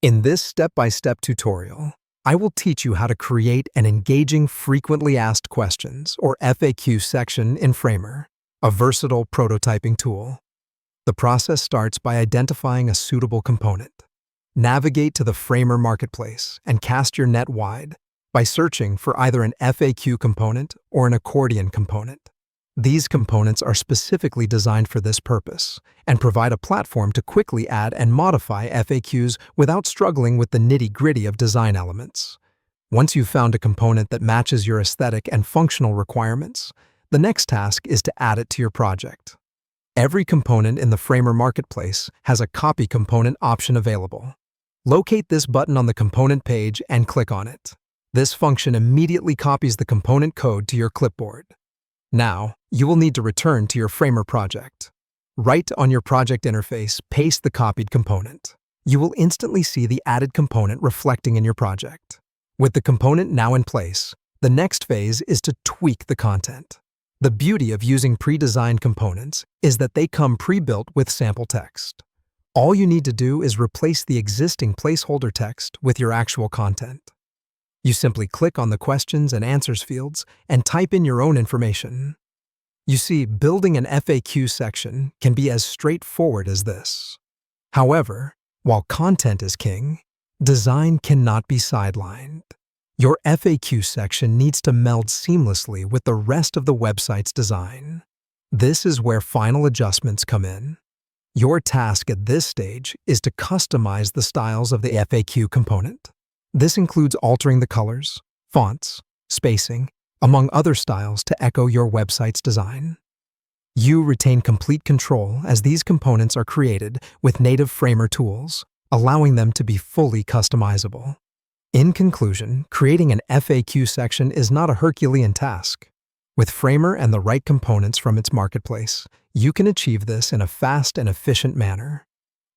In this step-by-step tutorial, I will teach you how to create an engaging frequently asked questions or FAQ section in Framer, a versatile prototyping tool. The process starts by identifying a suitable component. Navigate to the Framer marketplace and cast your net wide by searching for either an FAQ component or an accordion component. These components are specifically designed for this purpose and provide a platform to quickly add and modify FAQs without struggling with the nitty-gritty of design elements. Once you've found a component that matches your aesthetic and functional requirements, the next task is to add it to your project. Every component in the Framer marketplace has a copy component option available. Locate this button on the component page and click on it. This function immediately copies the component code to your clipboard. Now, you will need to return to your Framer project. Right on your project interface, paste the copied component. You will instantly see the added component reflecting in your project. With the component now in place, the next phase is to tweak the content. The beauty of using pre-designed components is that they come pre-built with sample text. All you need to do is replace the existing placeholder text with your actual content. You simply click on the questions and answers fields and type in your own information. You see, building an FAQ section can be as straightforward as this. However, while content is king, design cannot be sidelined. Your FAQ section needs to meld seamlessly with the rest of the website's design. This is where final adjustments come in. Your task at this stage is to customize the styles of the FAQ component. This includes altering the colors, fonts, spacing, among other styles to echo your website's design. You retain complete control as these components are created with native Framer tools, allowing them to be fully customizable. In conclusion, creating an FAQ section is not a Herculean task. With Framer and the right components from its marketplace, you can achieve this in a fast and efficient manner.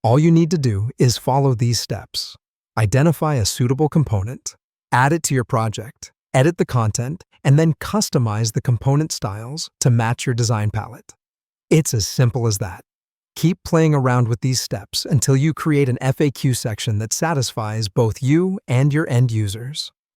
All you need to do is follow these steps. Identify a suitable component, add it to your project, edit the content, and then customize the component styles to match your design palette. It's as simple as that. Keep playing around with these steps until you create an FAQ section that satisfies both you and your end users.